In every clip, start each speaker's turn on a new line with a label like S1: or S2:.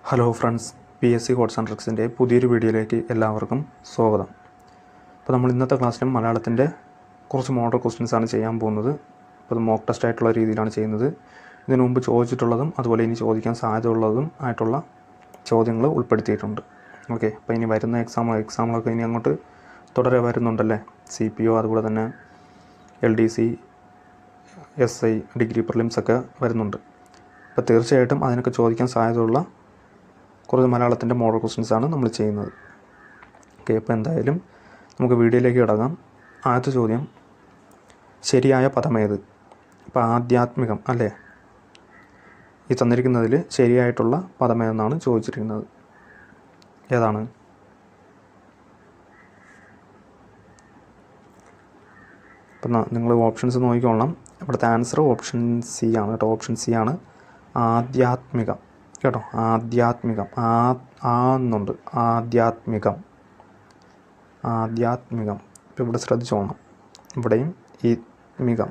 S1: Hello friends, PSC codes and ട്രിക്സിൻ്റെ പുതിയൊരു വീഡിയോയിലേക്ക് എല്ലാവർക്കും സ്വാഗതം. അപ്പോൾ നമ്മൾ ഇന്നത്തെ ക്ലാസ്സിലും മലയാളത്തിൻ്റെ കുറച്ച് മോഡൽ ക്വസ്റ്റ്യൻസാണ് ചെയ്യാൻ പോകുന്നത്. അപ്പോൾ അത് മോക്ക് ടെസ്റ്റ് ആയിട്ടുള്ള രീതിയിലാണ് ചെയ്യുന്നത്. ഇതിനു മുമ്പ് ചോദിച്ചിട്ടുള്ളതും അതുപോലെ ഇനി ചോദിക്കാൻ സാധ്യതയുള്ളതും ആയിട്ടുള്ള ചോദ്യങ്ങൾ ഉൾപ്പെടുത്തിയിട്ടുണ്ട്. ഓക്കെ, അപ്പോൾ ഇനി വരുന്ന എക്സാമുകളൊക്കെ ഇനി അങ്ങോട്ട് തുടരെ വരുന്നുണ്ടല്ലേ. CPO അതുപോലെ തന്നെ LDC, SI, ഡിഗ്രി പ്രിലിംസൊക്കെ വരുന്നുണ്ട്. അപ്പോൾ തീർച്ചയായിട്ടും അതിനൊക്കെ ചോദിക്കാൻ സാധ്യതയുള്ള കുറച്ച് മലയാളത്തിൻ്റെ മോഡൽ ക്വസ്റ്റ്യൻസാണ് നമ്മൾ ചെയ്യുന്നത്. ഓക്കെ, അപ്പോൾ എന്തായാലും നമുക്ക് വീഡിയോയിലേക്ക് കിടക്കാം. ആദ്യത്തെ ചോദ്യം, ശരിയായ പദമേത്? അപ്പോൾ ആധ്യാത്മികം അല്ലേ, ഈ തന്നിരിക്കുന്നതിൽ ശരിയായിട്ടുള്ള പദമേതെന്നാണ് ചോദിച്ചിരിക്കുന്നത്. ഏതാണ്? അപ്പം നിങ്ങൾ ഓപ്ഷൻസ് നോക്കിക്കൊള്ളാം. ഇവിടുത്തെ ആൻസർ ഓപ്ഷൻ C ആണ് കേട്ടോ. ഓപ്ഷൻ C ആണ് ആധ്യാത്മികം കേട്ടോ. ആധ്യാത്മികം എന്നുണ്ട്. ആധ്യാത്മികം. ഇപ്പോൾ ഇവിടെ ശ്രദ്ധിച്ചോണം, ഇവിടെയും ഈ മികം,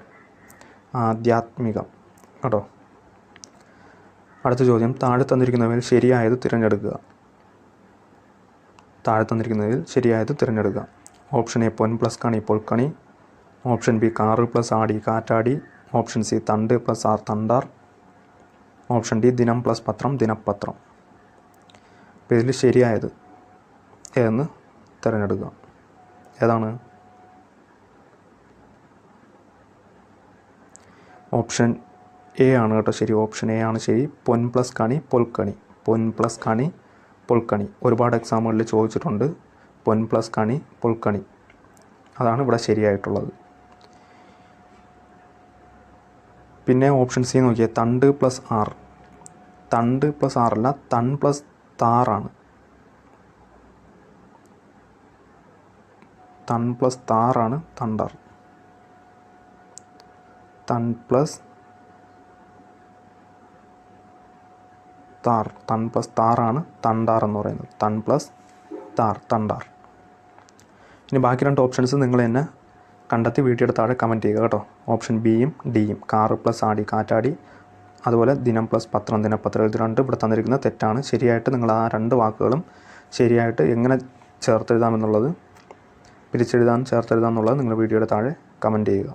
S1: ആധ്യാത്മികം കേട്ടോ. അടുത്ത ചോദ്യം, താഴെ തന്നിരിക്കുന്നവയിൽ ശരിയായത് തിരഞ്ഞെടുക്കുക. ഓപ്ഷൻ A പൊൻ പ്ലസ് കണി പൊൽക്കണി, ഓപ്ഷൻ B കാറ് പ്ലസ് ആടി കാറ്റാടി, ഓപ്ഷൻ C തണ്ട് plus R Thandar, option D ദിനം പ്ലസ് പത്രം ദിനപത്രം. അപ്പോൾ ഇതിൽ ശരിയായത് ഏതെന്ന് തിരഞ്ഞെടുക്കുക. ഏതാണ്? ഓപ്ഷൻ A ആണ് കേട്ടോ ശരി. ഓപ്ഷൻ A ആണ് ശരി. പൊൻ പ്ലസ് കണി പൊൽക്കണി. പൊൻ പ്ലസ് കണി പൊൽക്കണി ഒരുപാട് എക്സാമുകളിൽ ചോദിച്ചിട്ടുണ്ട്. പൊൻ പ്ലസ് കണി പൊൽക്കണി, അതാണ് ഇവിടെ ശരിയായിട്ടുള്ളത്. പിന്നെ ഓപ്ഷൻ C നോക്കിയാൽ തണ്ട് പ്ലസ് ആർ. തണ്ട് plus ആറല്ല, തൺ plus താറാണ്. തൺ plus താറാണ് Thandar. തൺ plus Thar, തൺ plus താറാണ് Thandar എന്ന് പറയുന്നത്. തൺ പ്ലസ് താർ, തണ്ടാർ. ഇനി ബാക്കി രണ്ട് ഓപ്ഷൻസ് നിങ്ങൾ തന്നെ കണ്ടെത്തി വീഡിയോയുടെ താഴെ കമൻറ്റ് ചെയ്യുക കേട്ടോ. ഓപ്ഷൻ Bയും Dയും, കാറ് പ്ലസ് ആടി കാറ്റാടി, അതുപോലെ ദിനം പ്ലസ് പത്രം ദിനപത്രം, ഇത് രണ്ട് ഇവിടെ തന്നിരിക്കുന്നത് തെറ്റാണ്. ശരിയായിട്ട് നിങ്ങൾ ആ രണ്ട് വാക്കുകളും ശരിയായിട്ട് എങ്ങനെ ചേർത്തെഴുതാമെന്നുള്ളത്, പിരിച്ചെഴുതാൻ ചേർത്തെഴുതാമെന്നുള്ളത് നിങ്ങൾ വീഡിയോയുടെ താഴെ കമൻറ്റ് ചെയ്യുക.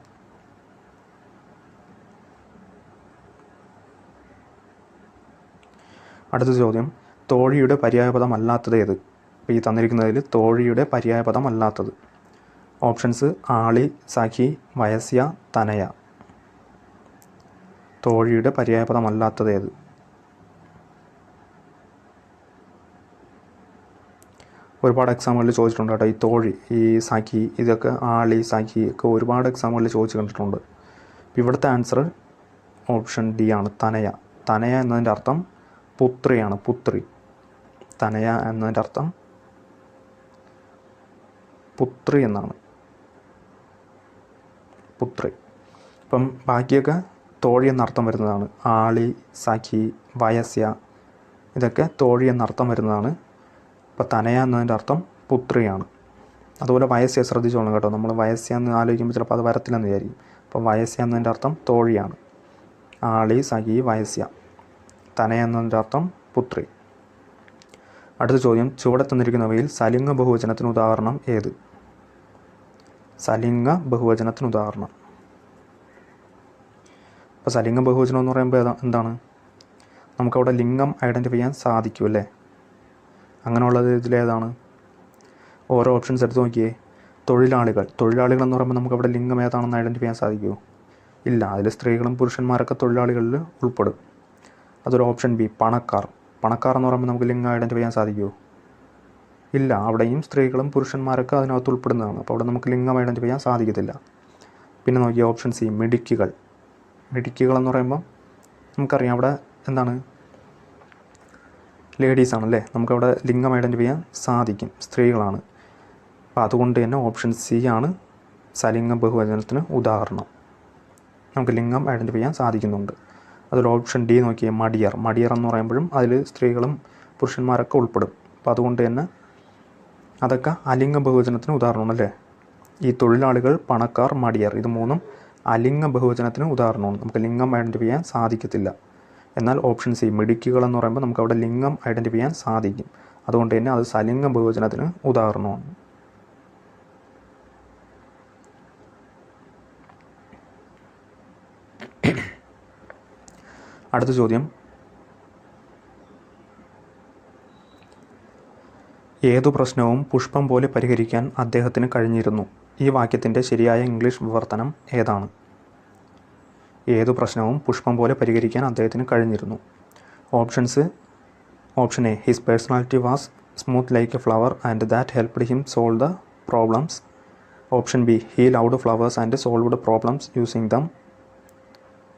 S1: അടുത്ത ചോദ്യം, തോഴിയുടെ പര്യായപദം അല്ലാത്തത് ഏത്? അപ്പോൾ ഈ തന്നിരിക്കുന്നതിൽ തോഴിയുടെ പര്യായപദം അല്ലാത്തത് ഓപ്ഷൻസ് ആളി, സഖി, വയസ്യ, തനയ. തോഴിയുടെ പര്യായപദം അല്ലാത്തത് ഏത്? ഒരുപാട് എക്സാമുകളിൽ ചോദിച്ചിട്ടുണ്ട് കേട്ടോ. ഈ തോഴി, ഈ സഖി, ഇതൊക്കെ ആളി, സഖി ഒക്കെ ഒരുപാട് എക്സാമുകളിൽ ചോദിച്ചു കണ്ടിട്ടുണ്ട്. ഇവിടുത്തെ ആൻസർ ഓപ്ഷൻ D ആണ്, തനയ. തനയ എന്നതിൻ്റെ അർത്ഥം പുത്രിയാണ്, പുത്രി. തനയ എന്നതിൻ്റെ അർത്ഥം പുത്രി എന്നാണ്, പുത്രി. അപ്പം ബാക്കിയൊക്കെ തോഴി എന്നർത്ഥം വരുന്നതാണ്. ആളി, സഖി, വയസ്യ ഇതൊക്കെ തോഴി എന്നർത്ഥം വരുന്നതാണ്. ഇപ്പോൾ തനയ എന്നതിൻ്റെ അർത്ഥം പുത്രിയാണ്. അതുപോലെ വയസ്യ ശ്രദ്ധിച്ചോളണം കേട്ടോ. നമ്മൾ വയസ്യ എന്ന് ആലോചിക്കുമ്പോൾ ചിലപ്പോൾ അത് വരത്തില്ലെന്ന് വിചാരിക്കും. അപ്പോൾ വയസ്യ എന്നതിൻ്റെ അർത്ഥം തോഴിയാണ്. ആളി, സഖി, വയസ്യ. തനയ എന്നതിൻ്റെ അർത്ഥം പുത്രി. അടുത്ത ചോദ്യം, ചുവടെ തന്നിരിക്കുന്നവയിൽ സലിംഗ ബഹുവചനത്തിന് ഉദാഹരണം ഏത്? സലിംഗ ബഹുവചനത്തിന് ഉദാഹരണം. അപ്പോൾ സലിംഗ ബഹുവചനം എന്ന് പറയുമ്പോൾ എന്താണ്? നമുക്കവിടെ ലിംഗം ഐഡൻറ്റിഫൈ ചെയ്യാൻ സാധിക്കും അല്ലേ? അങ്ങനെയുള്ളത് ഇതിലേതാണ്? ഓരോ ഓപ്ഷൻസ് എടുത്ത് നോക്കിയേ. തൊഴിലാളികൾ. തൊഴിലാളികൾ എന്ന് പറയുമ്പോൾ നമുക്കവിടെ ലിംഗം ഏതാണെന്ന് ഐഡൻറ്റിഫൈ ചെയ്യാൻ സാധിക്കുമോ? ഇല്ല. അതിൽ സ്ത്രീകളും പുരുഷന്മാരൊക്കെ തൊഴിലാളികളിൽ ഉൾപ്പെടും. അതൊരു ഓപ്ഷൻ B. പണക്കാർ. പണക്കാർ എന്ന് പറയുമ്പോൾ നമുക്ക് ലിംഗം ഐഡൻറ്റിഫൈ ചെയ്യാൻ സാധിക്കുമോ? ഇല്ല. അവിടെയും സ്ത്രീകളും പുരുഷന്മാരൊക്കെ അതിനകത്ത് ഉൾപ്പെടുന്നതാണ്. അപ്പോൾ അവിടെ നമുക്ക് ലിംഗം ഐഡൻറ്റിഫൈ ചെയ്യാൻ സാധിക്കത്തില്ല. പിന്നെ നോക്കിയ ഓപ്ഷൻ C. മിടുക്കികൾ. മിടുക്കികൾ എന്ന് പറയുമ്പോൾ നമുക്കറിയാം അവിടെ എന്താണ്, ലേഡീസ് ആണല്ലേ. നമുക്കവിടെ ലിംഗം ഐഡൻറ്റിഫൈ ചെയ്യാൻ സാധിക്കും, സ്ത്രീകളാണ്. അപ്പോൾ അതുകൊണ്ട് തന്നെ ഓപ്ഷൻ C ആണ് സലിംഗ ബഹുവചനത്തിന് ഉദാഹരണം. നമുക്ക് ലിംഗം ഐഡൻറ്റിഫൈ ചെയ്യാൻ സാധിക്കുന്നുണ്ട്. അതിൽ ഓപ്ഷൻ D നോക്കിയാൽ മടിയർ. മടിയർ എന്ന് പറയുമ്പോഴും അതിൽ സ്ത്രീകളും പുരുഷന്മാരൊക്കെ ഉൾപ്പെടും. അപ്പോൾ അതുകൊണ്ട് തന്നെ അതൊക്കെ അലിംഗ ബഹുവചനത്തിന് ഉദാഹരണമല്ലേ. ഈ തൊഴിലാളികൾ, പണക്കാർ, മടിയർ, ഇത് മൂന്നും അലിംഗ ബഹുവചനത്തിന് ഉദാഹരണമാണ്. നമുക്ക് ലിംഗം ഐഡൻറ്റിഫൈ ചെയ്യാൻ സാധിക്കത്തില്ല. എന്നാൽ ഓപ്ഷൻ സി മിടുക്കികൾ എന്ന് പറയുമ്പോൾ നമുക്ക് അവിടെ ലിംഗം ഐഡൻറ്റിഫൈ ചെയ്യാൻ സാധിക്കും. അതുകൊണ്ട് തന്നെ അത് സലിംഗ ബഹുവചനത്തിന് ഉദാഹരണമാണ്. അടുത്ത ചോദ്യം, ഏതു പ്രശ്നവും പുഷ്പം പോലെ പരിഹരിക്കാൻ അദ്ദേഹത്തിന് കഴിഞ്ഞിരുന്നു. ഈ വാക്യത്തിൻ്റെ ശരിയായ ഇംഗ്ലീഷ് വിവർത്തനം ഏതാണ്? ഏതു പ്രശ്നവും പുഷ്പം പോലെ പരിഹരിക്കാൻ അദ്ദേഹത്തിന് കഴിഞ്ഞിരുന്നു. Options: option A, his personality was smooth like a flower and that helped him solve the problems. Option B, he loved flowers and solved problems using them.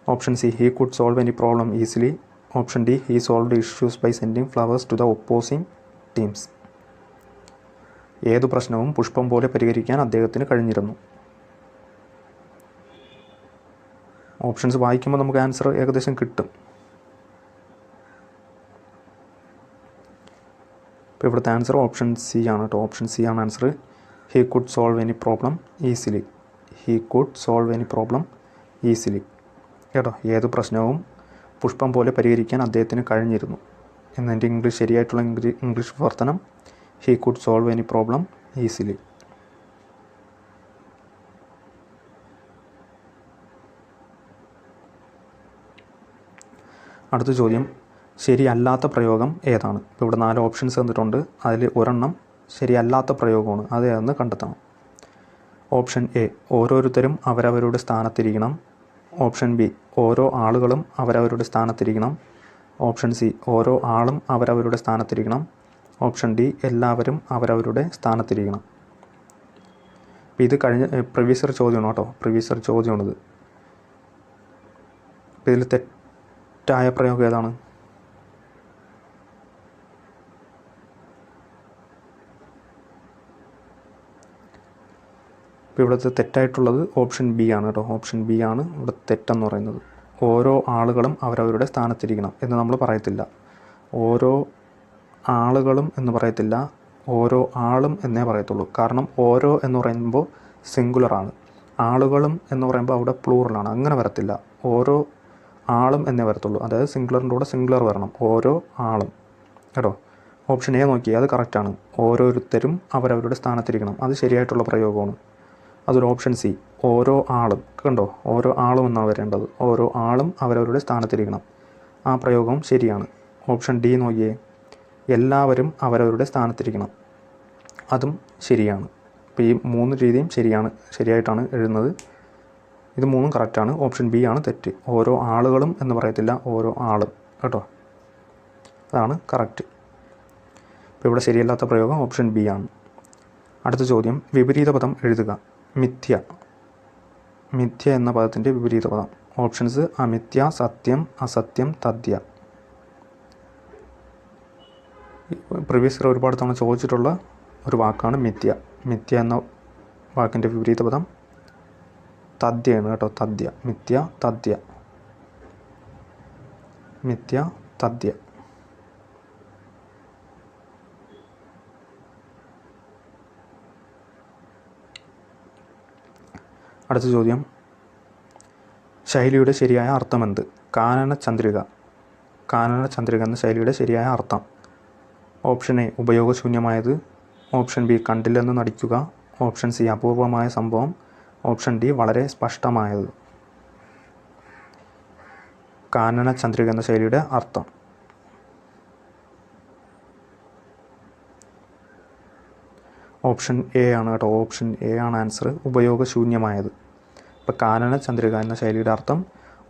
S1: Option C, he could solve any problem easily. Option D, he solved issues by sending flowers to the opposing teams. ഏതു പ്രശ്നവും പുഷ്പം പോലെ പരിഹരിക്കാൻ അദ്ദേഹത്തിന് കഴിഞ്ഞിരുന്നു. Options വായിക്കുമ്പോൾ നമുക്ക് answer ഏകദേശം കിട്ടും. ഇപ്പോൾ ഇവിടുത്തെ ആൻസർ ഓപ്ഷൻ സി ആണ് കേട്ടോ. ഓപ്ഷൻ സി ആണ് answer. He could solve any problem easily. He could solve any problem easily കേട്ടോ. ഏത് പ്രശ്നവും പുഷ്പം പോലെ പരിഹരിക്കാൻ അദ്ദേഹത്തിന് കഴിഞ്ഞിരുന്നു എന്നതിൻ്റെ ഇംഗ്ലീഷ് ശരിയായിട്ടുള്ള ഇംഗ്ലീഷ് വിവർത്തനം he could solve any problem easily. അടുത്ത ചോദ്യം, ശരിയല്ലാത്ത പ്രയോഗം ഏതാണ്? ഇപ്പോൾ ഇവിടെ 4 ഓപ്ഷൻസ് തന്നിട്ടുണ്ട്. അതിൽ ഒരെണ്ണം ശരിയല്ലാത്ത പ്രയോഗമാണ്. അത് ഏതെന്ന് കണ്ടെത്തണം. ഓപ്ഷൻ എ, ഓരോരുത്തരും അവരവരുടെ സ്ഥാനത്തിരിക്കണം. ഓപ്ഷൻ ബി, ഓരോ ആളുകളും അവരവരുടെ സ്ഥാനത്തിരിക്കണം. ഓപ്ഷൻ സി, ഓരോ ആളും അവരവരുടെ സ്ഥാനത്തിരിക്കണം. ഓപ്ഷൻ ഡി, എല്ലാവരും അവരവരുടെ സ്ഥാനത്തിരിക്കണം. അപ്പോൾ ഇത് കഴിഞ്ഞ പ്രീവിയസ് ഇയർ ചോദ്യമാണ് കേട്ടോ. പ്രീവിയസ് ഇയർ ചോദ്യമാണിത്. അപ്പോൾ ഇതിൽ തെറ്റായ പ്രയോഗം ഏതാണ്? ഇപ്പോൾ ഇവിടുത്തെ തെറ്റായിട്ടുള്ളത് ഓപ്ഷൻ ബി ആണ് കേട്ടോ. ഓപ്ഷൻ ബി ആണ് ഇവിടെ തെറ്റെന്ന് പറയുന്നത്. ഓരോ ആളുകളും അവരവരുടെ സ്ഥാനത്തിരിക്കണം എന്ന് നമ്മൾ പറയത്തില്ല. ഓരോ ആളുകളും എന്ന് പറയത്തില്ല, ഓരോ ആളും എന്നേ പറയത്തുള്ളൂ. കാരണം ഓരോ എന്ന് പറയുമ്പോൾ സിംഗുലറാണ്, ആളുകളും എന്ന് പറയുമ്പോൾ അവിടെ പ്ലൂറലാണ്. അങ്ങനെ വരത്തില്ല. ഓരോ ആളും എന്നേ വരത്തുള്ളൂ. അതായത് സിംഗുലറിൻ്റെ കൂടെ സിംഗുലർ വരണം. ഓരോ ആളും കേട്ടോ. ഓപ്ഷൻ എ നോക്കി, അത് കറക്റ്റാണ്. ഓരോരുത്തരും അവരവരുടെ സ്ഥാനത്തിരിക്കണം, അത് ശരിയായിട്ടുള്ള പ്രയോഗമാണ്. അതൊരു ഓപ്ഷൻ സി, ഓരോ ആളും കണ്ടോ, ഓരോ ആളും എന്നാണ് വരേണ്ടത്. ഓരോ ആളും അവരവരുടെ സ്ഥാനത്തിരിക്കണം, ആ പ്രയോഗം ശരിയാണ്. ഓപ്ഷൻ ഡി നോക്കിയേ, എല്ലാവരും അവരവരുടെ സ്ഥാനത്തിരിക്കണം, അതും ശരിയാണ്. അപ്പോൾ ഈ 3 രീതിയും ശരിയായിട്ടാണ് എഴുതുന്നത്. ഇത് 3ഉം കറക്റ്റാണ്. ഓപ്ഷൻ ബി ആണ് തെറ്റ്. ഓരോ ആളുകളും എന്ന് പറയത്തില്ല, ഓരോ ആളും കേട്ടോ, അതാണ് കറക്റ്റ്. അപ്പോൾ ഇവിടെ ശരിയല്ലാത്ത പ്രയോഗം ഓപ്ഷൻ ബി ആണ്. അടുത്ത ചോദ്യം, വിപരീത പദം എഴുതുക. മിഥ്യ. മിഥ്യ എന്ന പദത്തിൻ്റെ വിപരീത പദം. ഓപ്ഷൻസ്: അമിഥ്യ, സത്യം, അസത്യം, തഥ്യ. പ്രീവിയസ് ഇയർ ഒരുപാട് തവണ ചോദിച്ചിട്ടുള്ള ഒരു വാക്കാണ് മിഥ്യ. മിഥ്യ എന്ന വാക്കിൻ്റെ വിപരീത പദം തഥ്യയാണ് കേട്ടോ. തഥ്യ. മിഥ്യ, തഥ്യ. മിഥ്യ, തഥ്യ. അടുത്ത ചോദ്യം, ശൈലിയുടെ ശരിയായ അർത്ഥമെന്ത്? കാനന ചന്ദ്രിക. കാനന ചന്ദ്രിക എന്ന ശൈലിയുടെ ശരിയായ അർത്ഥം. ഓപ്ഷൻ എ, ഉപയോഗശൂന്യമായത്. ഓപ്ഷൻ ബി, കണ്ടില്ലെന്ന് നടിക്കുക. ഓപ്ഷൻ സി, അപൂർവമായ സംഭവം. ഓപ്ഷൻ ഡി, വളരെ സ്പഷ്ടമായത്. കാനന ചന്ദ്രിക എന്ന ശൈലിയുടെ അർത്ഥം. ഓപ്ഷൻ എ ആണ് കേട്ടോ. ഓപ്ഷൻ എ ആണ് ആൻസർ, ഉപയോഗശൂന്യമായത്. ഇപ്പോൾ കാനന ചന്ദ്രിക എന്ന ശൈലിയുടെ അർത്ഥം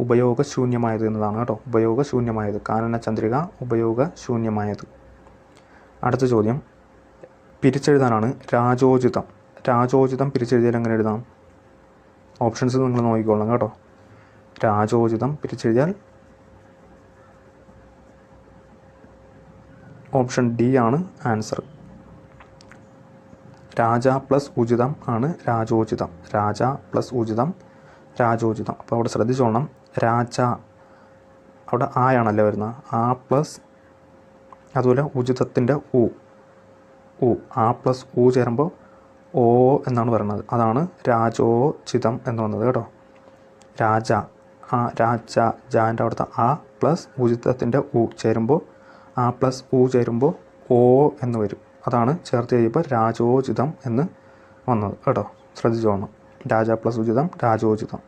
S1: ഉപയോഗശൂന്യമായത് എന്നതാണ് കേട്ടോ. ഉപയോഗശൂന്യമായത്. കാനന ചന്ദ്രിക, ഉപയോഗശൂന്യമായത്. അടുത്ത ചോദ്യം, പിരിച്ചെഴുതാനാണ് രാജോചിതം. രാജോചിതം പിരിച്ചെഴുതിയാൽ എങ്ങനെ എഴുതാം? ഓപ്ഷൻസ് നിങ്ങൾ നോക്കിക്കോളാം കേട്ടോ. രാജോചിതം പിരിച്ചെഴുതിയാൽ ഓപ്ഷൻ ഡി ആണ് ആൻസർ. രാജ പ്ലസ് ഉചിതം ആണ് രാജോചിതം. രാജ പ്ലസ് ഉചിതം, രാജോചിതം. അപ്പോൾ അവിടെ ശ്രദ്ധിച്ചോളണം. രാജ അവിടെ ആയാണല്ലേ വരുന്നത്. ആ പ്ലസ് അതുപോലെ ഉചിതത്തിൻ്റെ ഉ. ആ പ്ലസ് ഉ ചേരുമ്പോൾ ഓ എന്നാണ് പറയുന്നത്. അതാണ് രാജോചിതം എന്ന് വന്നത് കേട്ടോ. രാജ ആ രാജ ജാൻ്റെ അവിടുത്തെ ആ പ്ലസ് ഉചിതത്തിൻ്റെ ഉ ചേരുമ്പോൾ ആ പ്ലസ് ഉ ചേരുമ്പോൾ ഓ എന്ന് വരും. അതാണ് ചേർത്ത് കഴിയുമ്പോൾ രാജോചിതം എന്ന് വന്നത് കേട്ടോ. ശ്രദ്ധിച്ചോണം. രാജ പ്ലസ് ഉചിതം രാജോചിതം.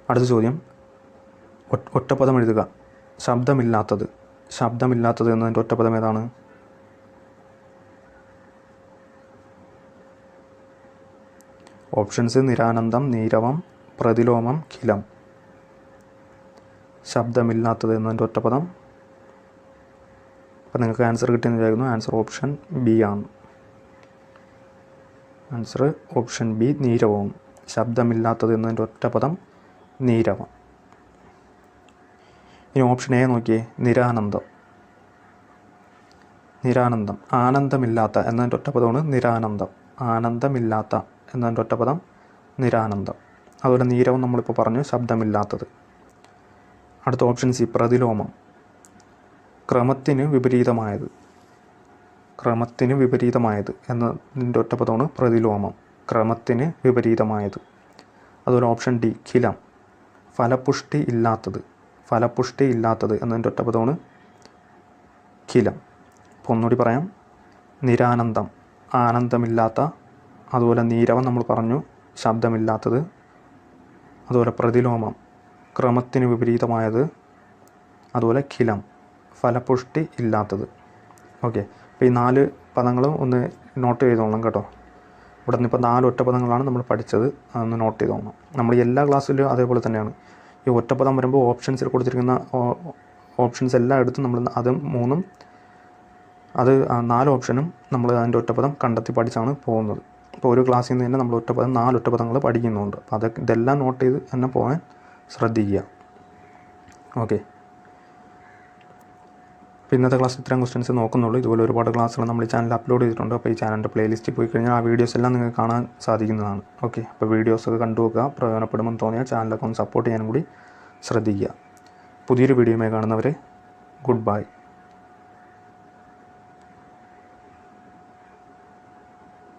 S1: അടുത്ത ചോദ്യം, ഒറ്റപ്പദം എഴുതുക. ശബ്ദമില്ലാത്തത്. ശബ്ദമില്ലാത്തത് എന്നതിൻ്റെ ഒറ്റപ്പദം ഏതാണ്? ഓപ്ഷൻസ് നിരാനന്ദം, നീരവം, പ്രതിലോമം, ഖിലം. ശബ്ദമില്ലാത്തത് എന്നതിൻ്റെ ഒറ്റപ്പദം. അപ്പം നിങ്ങൾക്ക് ആൻസർ കിട്ടിയെന്ന് വിചാരിക്കുന്നു. ആൻസർ ഓപ്ഷൻ ബി ആണ്. ആൻസർ ഓപ്ഷൻ ബി നീരവവും. ശബ്ദമില്ലാത്തത് എന്നതിൻ്റെ ഒറ്റപ്പദം നീരവം. ഇനി ഓപ്ഷൻ എ നോക്കിയേ, നിരാനന്ദം. നിരാനന്ദം. ആനന്ദമില്ലാത്ത എന്നതിൻ്റെ ഒറ്റപ്പദമാണ് നിരാനന്ദം. ആനന്ദമില്ലാത്ത എന്നതിൻ്റെ ഒറ്റപ്പദം നിരാനന്ദം. അതുപോലെ നീരവം നമ്മളിപ്പോൾ പറഞ്ഞു, ശബ്ദമില്ലാത്തത്. അടുത്ത ഓപ്ഷൻ സി പ്രതിലോമം. ക്രമത്തിന് വിപരീതമായത്. ക്രമത്തിന് വിപരീതമായത് എന്നതിൻ്റെ ഒറ്റപ്പദമാണ് പ്രതിലോമം. ക്രമത്തിന് വിപരീതമായത്. അതുപോലെ ഓപ്ഷൻ ഡി ഖിലം. ഫലപുഷ്ടി ഇല്ലാത്തത്. ഫലപുഷ്ടി ഇല്ലാത്തത് എന്നതിൻ്റെ ഒറ്റപ്പദമാണ് ഖിലം. അപ്പോൾ ഒന്നുകൂടി പറയാം, നിരാനന്ദം ആനന്ദമില്ലാത്ത, അതുപോലെ നീരവം നമ്മൾ പറഞ്ഞു ശബ്ദമില്ലാത്തത്, അതുപോലെ പ്രതിലോമം ക്രമത്തിന് വിപരീതമായത്, അതുപോലെ ഖിലം ഫലപുഷ്ടി ഇല്ലാത്തത്. ഓക്കെ, അപ്പോൾ ഈ 4 പദങ്ങളും ഒന്ന് നോട്ട് ചെയ്തോളണം കേട്ടോ. ഇവിടെ നിന്ന് ഇപ്പോൾ 4 ഒറ്റപ്പദങ്ങളാണ് നമ്മൾ പഠിച്ചത്. അതൊന്ന് നോട്ട് ചെയ്തോളണം. നമ്മൾ എല്ലാ ക്ലാസ്സിലും അതേപോലെ തന്നെയാണ്. ഈ ഒറ്റപ്പദം വരുമ്പോൾ ഓപ്ഷൻസിൽ കൊടുത്തിരിക്കുന്ന ഓപ്ഷൻസ് എല്ലാം എടുത്ത് നമ്മൾ അത് 4 ഓപ്ഷനും നമ്മൾ അതിൻ്റെ ഒറ്റപ്പദം കണ്ടെത്തി പഠിച്ചാണ് പോകുന്നത്. ഇപ്പോൾ ഒരു ക്ലാസ്സിൽ നിന്ന് തന്നെ നമ്മൾ 4 ഒറ്റപ്പദങ്ങൾ പഠിക്കുന്നുണ്ട്. അപ്പോൾ ഇതെല്ലാം നോട്ട് ചെയ്ത് തന്നെ പോകാൻ ശ്രദ്ധിക്കുക. ഓക്കെ, അപ്പോൾ ഇന്നത്തെ ക്ലാസ് ഇത്രയും ക്വസ്റ്റ്യൻസ് നോക്കുന്നുള്ളൂ. ഇതുപോലെ ഒരുപാട് ക്ലാസ്സുകൾ നമ്മൾ ഈ ചാനൽ അപ്ലോഡ് ചെയ്തിട്ടുണ്ട്. അപ്പോൾ ഈ ചാനലിൻ്റെ പ്ലേലിസ്റ്റിൽ പോയി കഴിഞ്ഞാൽ ആ വീഡിയോസ് എല്ലാം നിങ്ങൾക്ക് കാണാൻ സാധിക്കുന്നതാണ്. ഓക്കെ, അപ്പോൾ വീഡിയോസൊക്കെ കണ്ടു നോക്കുക. പ്രയോജനപ്പെടുമെന്ന് തോന്നിയാൽ ചാനലൊക്കെ ഒന്ന് സപ്പോർട്ട് ചെയ്യാനും കൂടി ശ്രദ്ധിക്കുക. പുതിയൊരു വീഡിയോയുമായി കാണുന്നവരെ ഗുഡ് ബൈ.